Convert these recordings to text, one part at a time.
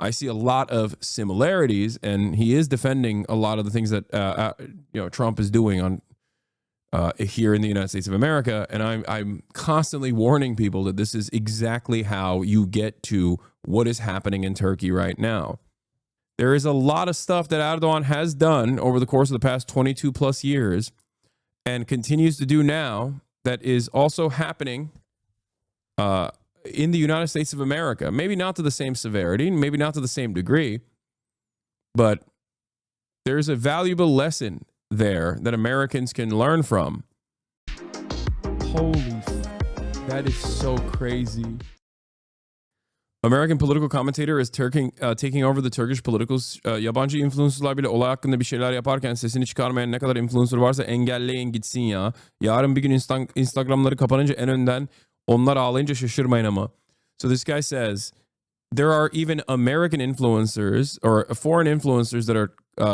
I see a lot of similarities, and he is defending a lot of the things that Trump is doing on here in the United States of America. And I'm constantly warning people that this is exactly how you get to what is happening in Turkey right now. There is a lot of stuff that Erdogan has done over the course of the past 22 plus years and continues to do now that is also happening in the United States of America. Maybe not to the same severity, maybe not to the same degree, but there's a valuable lesson there that Americans can learn from. Holy, that is so crazy. American political commentator is taking over the Turkish politicals. Yabancı influencerlar bile olay hakkında bir şeyler yaparken sesini çıkarmayan ne kadar influencer varsa engelleyin gitsin ya. Yarın bir gün Instagram'ları kapanınca en önden onlar ağlayınca şaşırmayın ama. So this guy says there are even American influencers or foreign influencers that are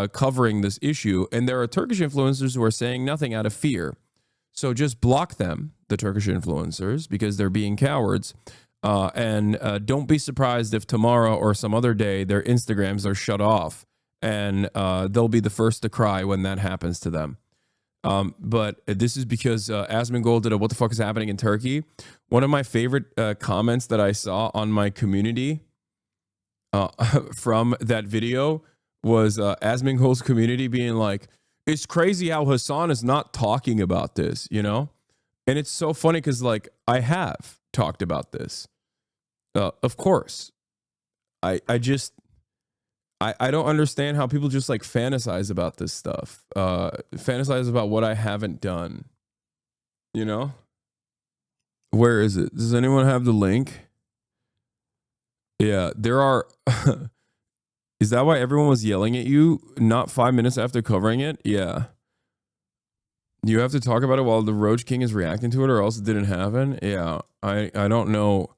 covering this issue, and there are Turkish influencers who are saying nothing out of fear. So just block them, the Turkish influencers, because they're being cowards. And don't be surprised if tomorrow or some other day their Instagrams are shut off, and they'll be the first to cry when that happens to them. But this is because Asmongold did a "What the fuck is happening in Turkey?" One of my favorite comments that I saw on my community from that video was Asmongold's community being like, "It's crazy how Hasan is not talking about this," you know? And it's so funny because, like, I have talked about this. Of course. I don't understand how people just like fantasize about this stuff. Fantasize about what I haven't done. You know? Where is it? Does anyone have the link? Yeah, there are. Is that why everyone was yelling at you not 5 minutes after covering it? Yeah. You have to talk about it while the Roach King is reacting to it, or else it didn't happen. Yeah, I don't know.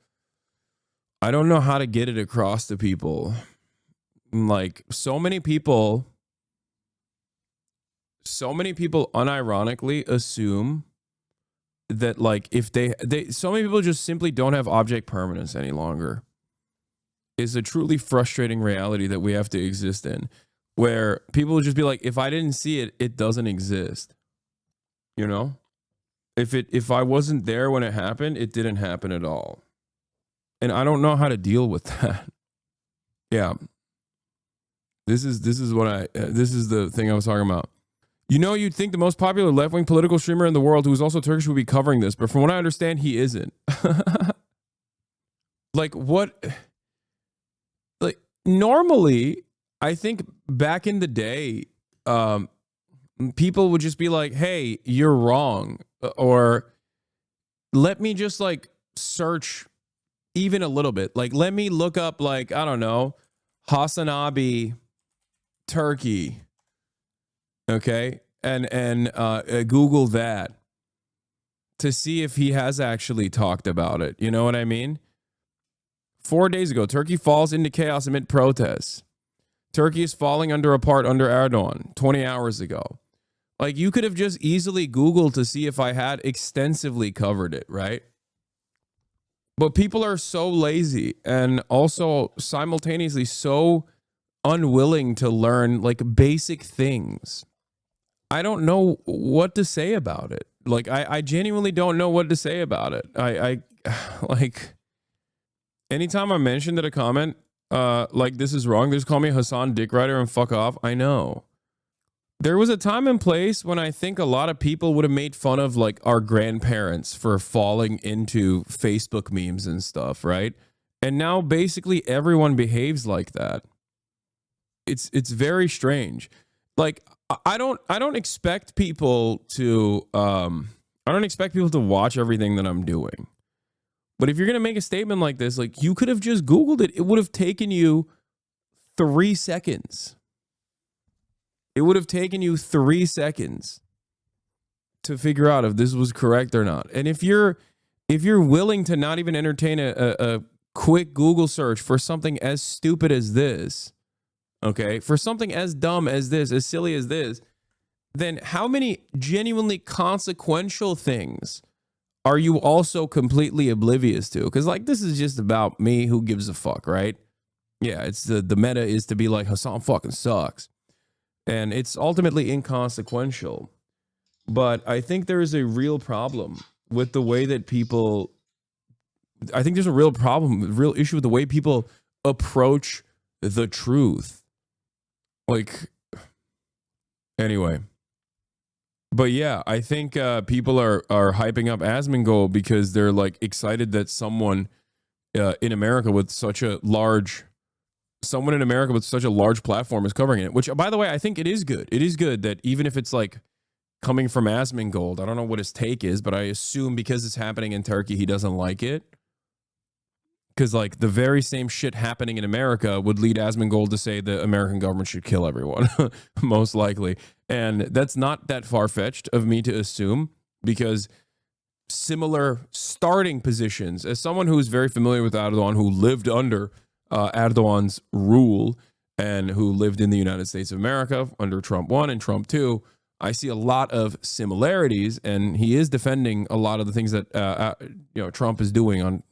I don't know how to get it across to people. Like, so many people unironically assume that, like, if they so many people just simply don't have object permanence any longer. Is a truly frustrating reality that we have to exist in, where people will just be like, if I didn't see it, it doesn't exist. You know, if I wasn't there when it happened, it didn't happen at all. And I don't know how to deal with that. Yeah. This is the thing I was talking about. You know, you'd think the most popular left-wing political streamer in the world who is also Turkish would be covering this, but from what I understand, he isn't. Like, what? Like, normally, I think back in the day, people would just be like, hey, you're wrong. Or let me just like search even a little bit. Like, let me look up, like, I don't know, HasanAbi, Turkey. Okay. And Google that to see if he has actually talked about it. You know what I mean? 4 days ago, Turkey falls into chaos amid protests. Turkey is falling apart under Erdogan 20 hours ago. Like, you could have just easily Googled to see if I had extensively covered it, right? But people are so lazy and also simultaneously so unwilling to learn, like, basic things. I don't know what to say about it. Like, I genuinely don't know what to say about it. I like, anytime I mention that a comment, like, this is wrong, they just call me Hasan Dick Rider and fuck off. I know. There was a time and place when I think a lot of people would have made fun of, like, our grandparents for falling into Facebook memes and stuff, right? And now basically everyone behaves like that. It's very strange. Like, I don't expect people to watch everything that I'm doing. But if you're going to make a statement like this, like, you could have just Googled it. It would have taken you 3 seconds. It would have taken you 3 seconds to figure out if this was correct or not. And if you're willing to not even entertain a quick Google search for something as stupid as this, okay, for something as dumb as this, as silly as this, then how many genuinely consequential things are you also completely oblivious to? Because, like, this is just about me. Who gives a fuck, right? Yeah, it's the meta is to be like, Hasan fucking sucks. And it's ultimately inconsequential. But I think there is a real problem with the way that people, I think there's a real problem, real issue with the way people approach the truth. Like, anyway. But yeah, I think people are hyping up Asmongold because they're like excited that someone in America with such a large platform is covering it. Which, by the way, I think it is good. It is good that even if it's like coming from Asmongold, I don't know what his take is, but I assume because it's happening in Turkey, he doesn't like it. Because like the very same shit happening in America would lead Asmongold to say the American government should kill everyone, most likely. And that's not that far-fetched of me to assume, because similar starting positions, as someone who is very familiar with Erdogan, who lived under Erdogan's rule and who lived in the United States of America under Trump 1 and Trump 2, I see a lot of similarities, and he is defending a lot of the things that Trump is doing on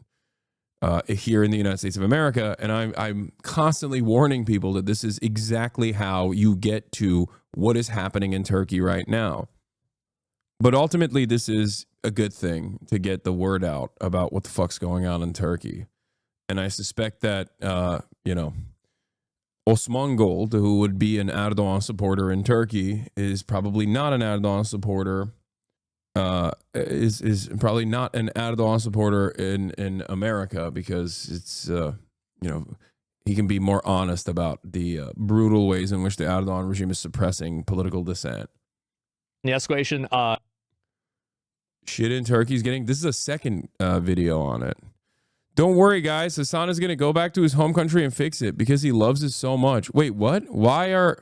here in the United States of America. And I'm constantly warning people that this is exactly how you get to what is happening in Turkey right now. But ultimately, this is a good thing to get the word out about what the fuck's going on in Turkey. And I suspect that, Osmangold, who would be an Erdogan supporter in Turkey, is probably not an Erdogan supporter. Is probably not an Erdogan supporter in America, because it's he can be more honest about the brutal ways in which the Erdogan regime is suppressing political dissent. The escalation. Shit in Turkey's getting. This is a second video on it. Don't worry, guys. Hasan is going to go back to his home country and fix it because he loves it so much. Wait, what? Why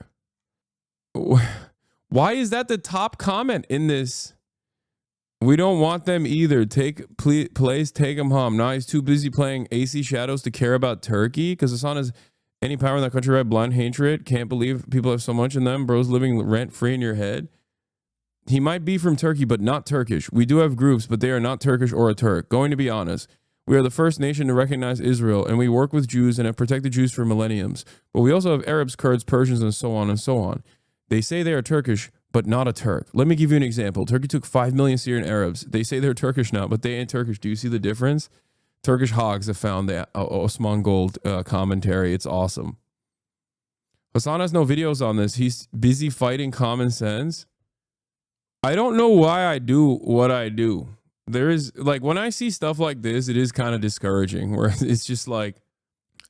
is that the top comment in this? We don't want them either. Please take him home. Now he's too busy playing AC Shadows to care about Turkey, because Hasan has any power in that country, right? Blind hatred. Can't believe people have so much in them. Bro's living rent free in your head. He might be from Turkey, but not Turkish. We do have groups, but they are not Turkish or a Turk. Going to be honest, we are the first nation to recognize Israel, and we work with Jews and have protected Jews for millenniums. But we also have Arabs, Kurds, Persians, and so on and so on. They say they are Turkish, but not a Turk. Let me give you an example. Turkey took 5 million Syrian Arabs. They say they're Turkish now, but they ain't Turkish. Do you see the difference? Turkish hogs have found the Osmangold commentary. It's awesome. Hasan has no videos on this. He's busy fighting common sense. I don't know why I do what I do. There is, like, when I see stuff like this, it is kind of discouraging, where it's just like,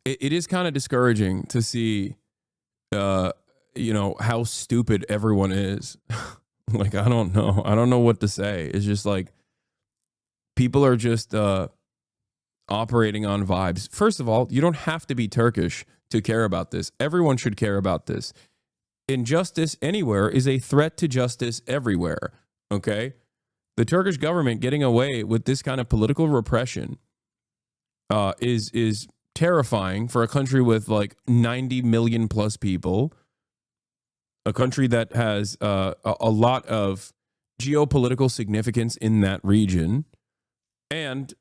it is kind of discouraging to see, how stupid everyone is. Like, I don't know what to say. It's just like, people are just operating on vibes. First of all, you don't have to be Turkish to care about this. Everyone should care about this. Injustice anywhere is a threat to justice everywhere. Okay? The Turkish government getting away with this kind of political repression is terrifying for a country with like 90 million plus people. A country that has a lot of geopolitical significance in that region. And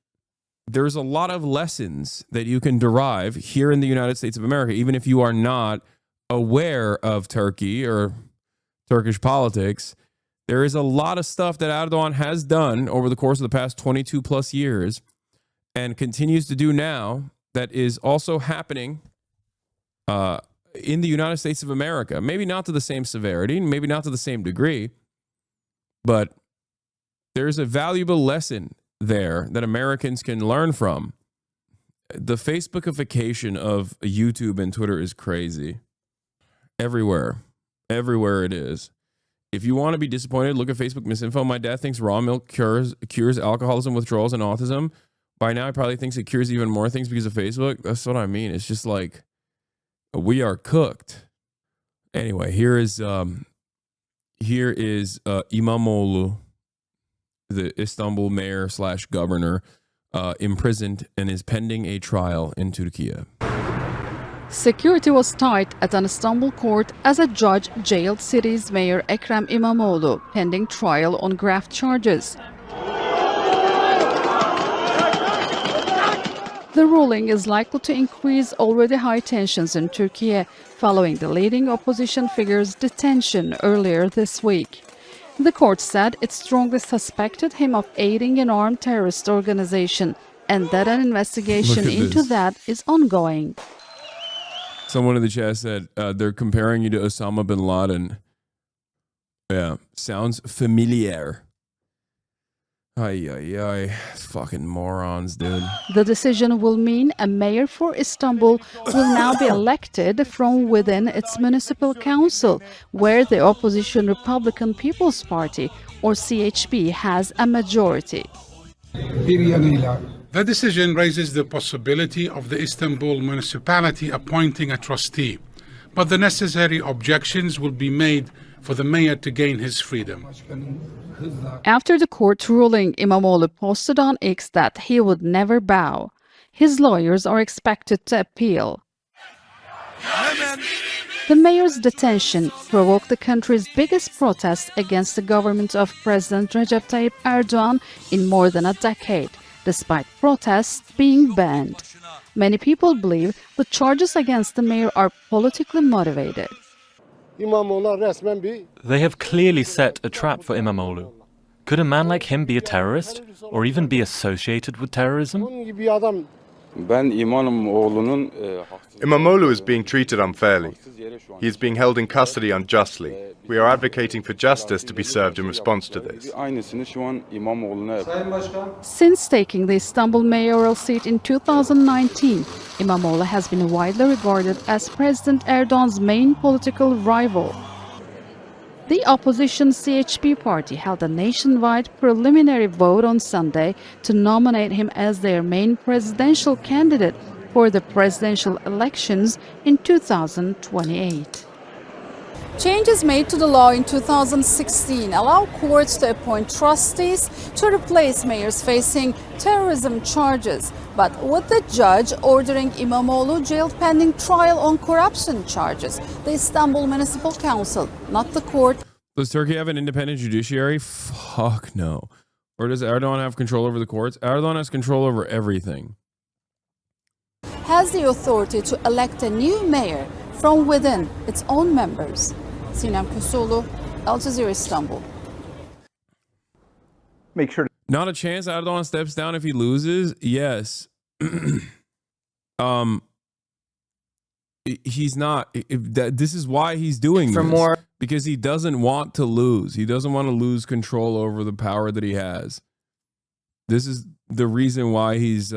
there's a lot of lessons that you can derive here in the United States of America, even if you are not aware of Turkey or Turkish politics. There is a lot of stuff that Erdogan has done over the course of the past 22 plus years and continues to do now that is also happening in the United States of America. Maybe not to the same severity, maybe not to the same degree, but there's a valuable lesson there that Americans can learn from. The Facebookification of YouTube and Twitter is crazy. Everywhere it is. If you want to be disappointed, look at Facebook misinfo. My dad thinks raw milk cures alcoholism, withdrawals, and autism. By now, he probably thinks it cures even more things because of Facebook. That's what I mean. It's just like, we are cooked. Anyway, here is Imamoglu, the Istanbul mayor / governor, imprisoned and is pending a trial in Turkey. Security was tight at an Istanbul court as a judge jailed city's mayor Ekrem İmamoğlu, pending trial on graft charges. The ruling is likely to increase already high tensions in Turkey following the leading opposition figure's detention earlier this week. The court said it strongly suspected him of aiding an armed terrorist organization and that an investigation into that is ongoing. Someone in the chat said they're comparing you to Osama bin Laden. Yeah, sounds familiar. Ay. Fucking morons, dude. The decision will mean a mayor for Istanbul will now be elected from within its municipal council, where the opposition Republican People's Party, or CHP, has a majority. The decision raises the possibility of the Istanbul municipality appointing a trustee, but the necessary objections will be made for the mayor to gain his freedom. After the court ruling, Imamoglu posted on X that he would never bow. His lawyers are expected to appeal. The mayor's detention provoked the country's biggest protest against the government of President Recep Tayyip Erdogan in more than a decade, despite protests being banned. Many people believe the charges against the mayor are politically motivated. They have clearly set a trap for Imamoglu. Could a man like him be a terrorist, or even be associated with terrorism? Imamoglu is being treated unfairly. He is being held in custody unjustly. We are advocating for justice to be served in response to this. Since taking the Istanbul mayoral seat in 2019, Imamoglu has been widely regarded as President Erdogan's main political rival. The opposition CHP party held a nationwide preliminary vote on Sunday to nominate him as their main presidential candidate for the presidential elections in 2028. Changes made to the law in 2016 allow courts to appoint trustees to replace mayors facing terrorism charges. But with the judge ordering Imamoglu jailed pending trial on corruption charges, the Istanbul Municipal Council, not the court. Does Turkey have an independent judiciary? Fuck no. Or does Erdogan have control over the courts? Erdogan has control over everything. Has the authority to elect a new mayor from within its own members. Sinem Kusulu, Al Jazeera, Istanbul. Make sure. Not a chance Erdogan steps down if he loses? Yes. He's not. This is why he's doing this. Because he doesn't want to lose. He doesn't want to lose control over the power that he has. This is the reason why he's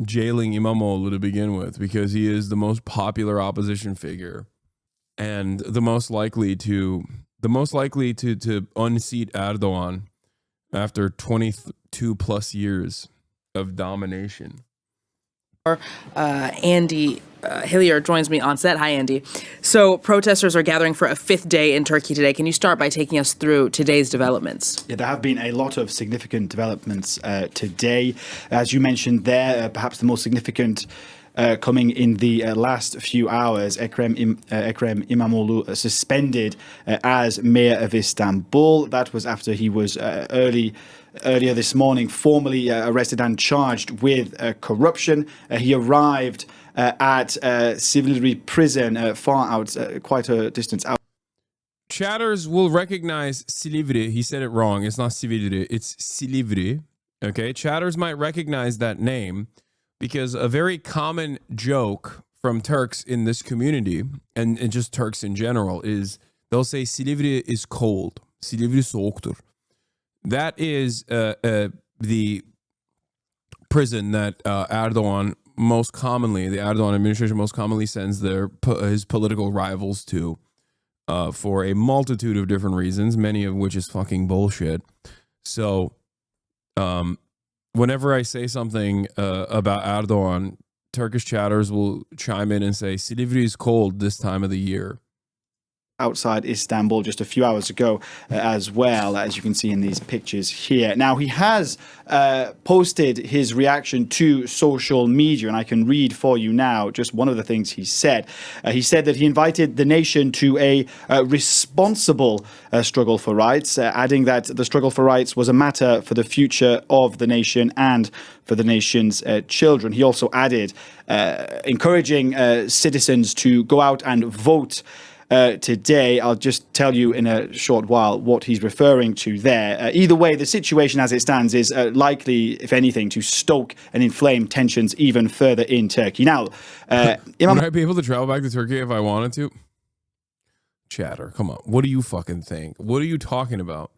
jailing Imamoglu to begin with, because he is the most popular opposition figure and the most likely to unseat Erdogan after 22 plus years of domination. Andy Hillier joins me on set. Hi, Andy. So protesters are gathering for a fifth day in Turkey today. Can you start by taking us through today's developments? Yeah, there have been a lot of significant developments today. As you mentioned there, perhaps the most significant coming in the last few hours, Ekrem Imamoglu suspended as mayor of Istanbul. That was after he was earlier this morning formally arrested and charged with corruption. He arrived at Silivri prison far out, quite a distance out. Chatters will recognize Silivri. He said it wrong. It's not Silivri. It's Silivri. Okay. Chatters might recognize that name because a very common joke from Turks in this community and just Turks in general is they'll say Silivri is cold. Silivri soğuktur. That is the prison that Erdogan most commonly, the Erdogan administration most commonly sends his political rivals to for a multitude of different reasons, many of which is fucking bullshit. So whenever I say something about Erdogan, Turkish chatters will chime in and say, Silivri is cold this time of the year. outside Istanbul just a few hours ago as well, as you can see in these pictures here. Now, he has posted his reaction to social media, and I can read for you now just one of the things he said. He said that he invited the nation to a responsible struggle for rights, adding that the struggle for rights was a matter for the future of the nation and for the nation's children. He also added, encouraging citizens to go out and vote today. I'll just tell you in a short while what he's referring to there. Either way, the situation as it stands is likely, if anything, to stoke and inflame tensions even further in Turkey. Now, would I be able to travel back to Turkey if I wanted to? Chatter, come on. What do you fucking think? What are you talking about?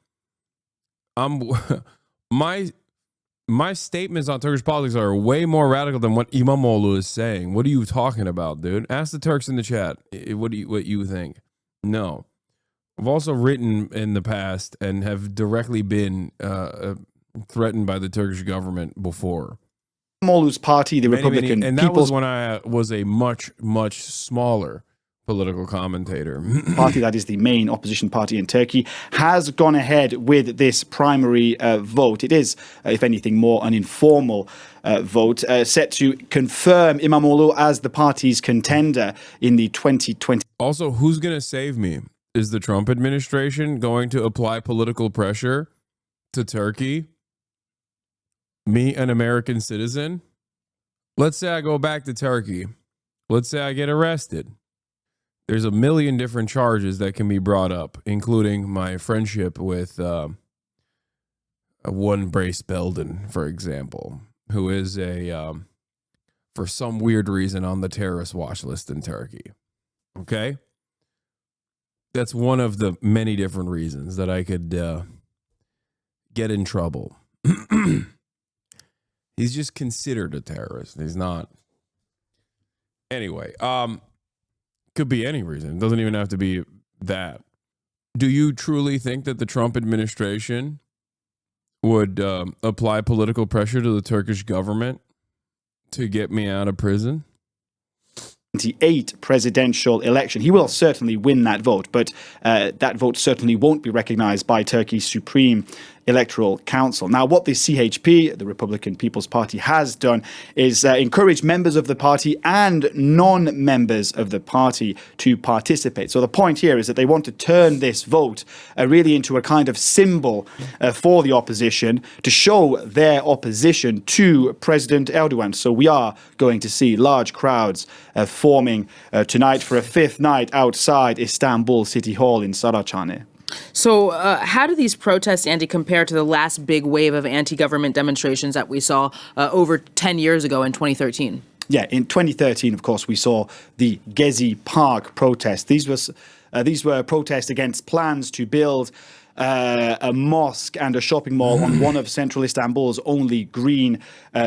My statements on Turkish politics are way more radical than what Imamoglu is saying. What are you talking about, dude? Ask the Turks in the chat. What you think? No. I've also written in the past and have directly been threatened by the Turkish government before. Imamoglu's party, the Republican and that People's was when I was a much smaller political commentator. Party, that is the main opposition party in Turkey, has gone ahead with this primary vote. It is, if anything, more an informal vote, set to confirm Imamoglu as the party's contender in the 2020. Also, who's going to save me? Is the Trump administration going to apply political pressure to Turkey? Me, an American citizen? Let's say I go back to Turkey. Let's say I get arrested. There's a million different charges that can be brought up, including my friendship with one Brace Belden, for example, who is for some weird reason, on the terrorist watch list in Turkey. Okay? That's one of the many different reasons that I could get in trouble. He's just considered a terrorist. He's not. Anyway, could be any reason. It doesn't even have to be that. Do you truly think that the Trump administration would apply political pressure to the Turkish government to get me out of prison? 2028 presidential election. He will certainly win that vote, but that vote certainly won't be recognized by Turkey's Supreme Electoral Council. Now, what the CHP, the Republican People's Party, has done is encourage members of the party and non-members of the party to participate. So the point here is that they want to turn this vote really into a kind of symbol for the opposition to show their opposition to President Erdogan. So we are going to see large crowds forming tonight for a fifth night outside Istanbul City Hall in Saraçhane. So how do these protests, Andy, compare to the last big wave of anti-government demonstrations that we saw over 10 years ago in 2013? Yeah, in 2013, of course, we saw the Gezi Park protests. These were protests against plans to build a mosque and a shopping mall on one of central Istanbul's only green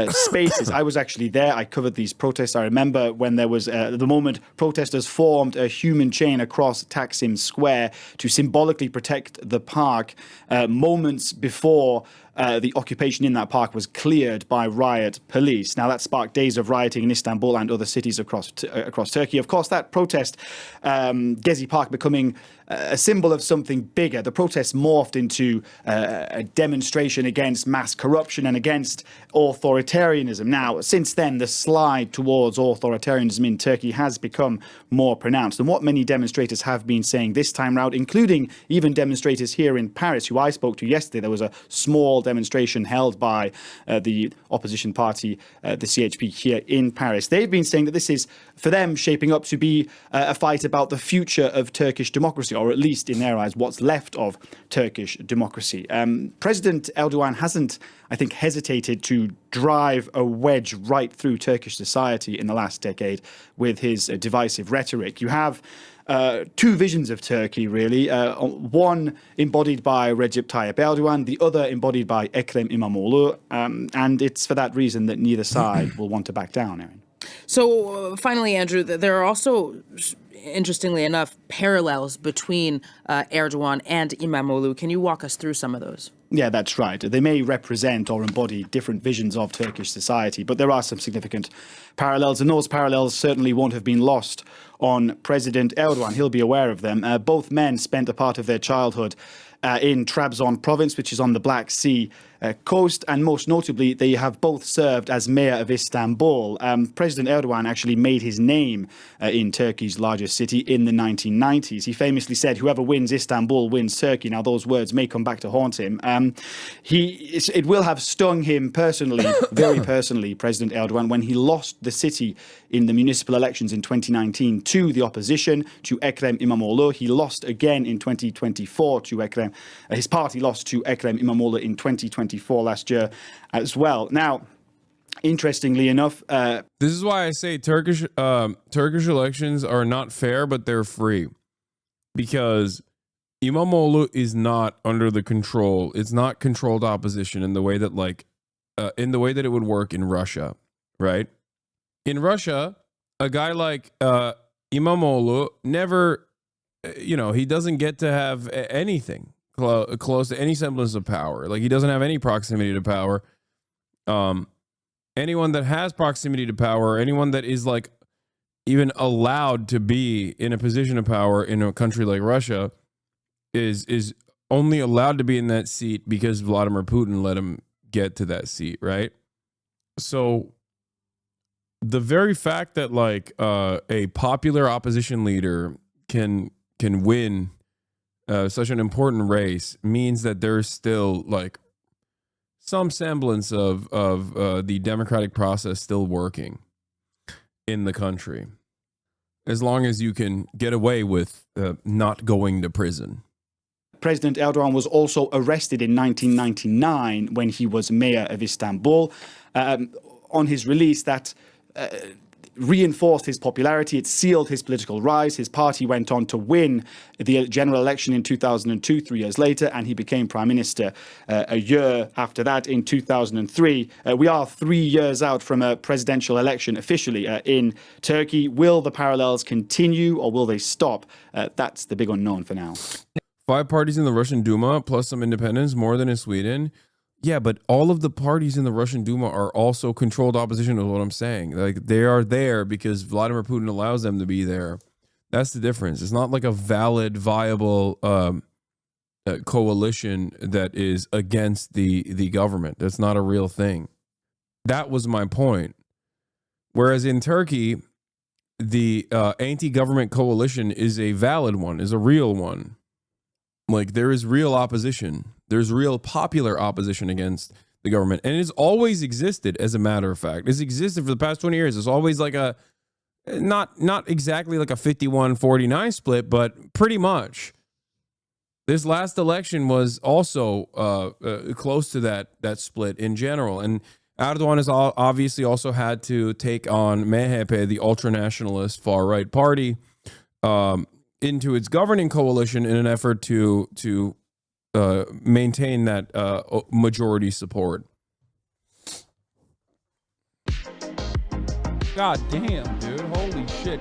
spaces. I was actually there. I covered these protests. I remember when there was, the moment protesters formed a human chain across Taksim Square to symbolically protect the park moments before the occupation in that park was cleared by riot police. Now, that sparked days of rioting in Istanbul and other cities across Turkey. Of course, that protest, Gezi Park becoming a symbol of something bigger. The protests morphed into a demonstration against mass corruption and against authoritarianism. Now, since then, the slide towards authoritarianism in Turkey has become more pronounced. And what many demonstrators have been saying this time round, including even demonstrators here in Paris, who I spoke to yesterday, there was a small demonstration held by the opposition party, the CHP, here in Paris. They've been saying that this is, for them, shaping up to be a fight about the future of Turkish democracy, or at least in their eyes, what's left of Turkish democracy. President Erdogan hasn't, I think, hesitated to drive a wedge right through Turkish society in the last decade with his divisive rhetoric. You have two visions of Turkey, really. One embodied by Recep Tayyip Erdogan, the other embodied by Ekrem İmamoğlu. And it's for that reason that neither side will want to back down, Erin. So finally, Andrew, there are also, interestingly enough, parallels between Erdogan and Imamoglu. Can you walk us through some of those? Yeah, that's right. They may represent or embody different visions of Turkish society, but there are some significant parallels, and those parallels certainly won't have been lost on President Erdogan. He'll be aware of them. Both men spent a part of their childhood in Trabzon province, which is on the Black Sea coast, and most notably, they have both served as mayor of Istanbul. President Erdogan actually made his name in Turkey's largest city in the 1990s. He famously said, "Whoever wins Istanbul wins Turkey." Now, those words may come back to haunt him. It will have stung him personally, very personally, President Erdogan, when he lost the city in the municipal elections in 2019 to the opposition, to Ekrem İmamoğlu. He lost again in 2024 to Ekrem. His party lost to Ekrem İmamoğlu in 2024 last year as well. Now, interestingly enough, this is why I say Turkish elections are not fair, but they're free, because İmamoğlu is not under the control. It's not controlled opposition in the way that it would work in Russia, right? In Russia, a guy like İmamoğlu never, he doesn't get to have anything close to any semblance of power. Like, he doesn't have any proximity to power. Anyone that has proximity to power, anyone that is like even allowed to be in a position of power in a country like Russia is only allowed to be in that seat because Vladimir Putin let him get to that seat, right? So the very fact that a popular opposition leader can win such an important race means that there's still some semblance of the democratic process still working in the country, as long as you can get away with not going to prison. President Erdogan was also arrested in 1999 when he was mayor of Istanbul. On his release, that reinforced his popularity. It sealed his political rise. His party went on to win the general election in 2002, 3 years later, and he became prime minister a year after that in 2003. We are 3 years out from a presidential election officially in Turkey. Will the parallels continue or will they stop? That's the big unknown for now. 5 parties in the Russian Duma plus some independents, more than in Sweden. Yeah, but all of the parties in the Russian Duma are also controlled opposition, is what I'm saying. Like, they are there because Vladimir Putin allows them to be there. That's the difference. It's not like a valid, viable coalition that is against the government. That's not a real thing. That was my point. Whereas in Turkey, the anti-government coalition is a valid one, is a real one. Like, there is real opposition. There's real popular opposition against the government. And it's always existed, as a matter of fact. It's existed for the past 20 years. It's always like a, not exactly like a 51-49 split, but pretty much. This last election was also close to that split in general. And Erdogan has obviously also had to take on MHP, the ultranationalist far-right party, into its governing coalition in an effort to maintain that majority support. God damn, dude. Holy shit.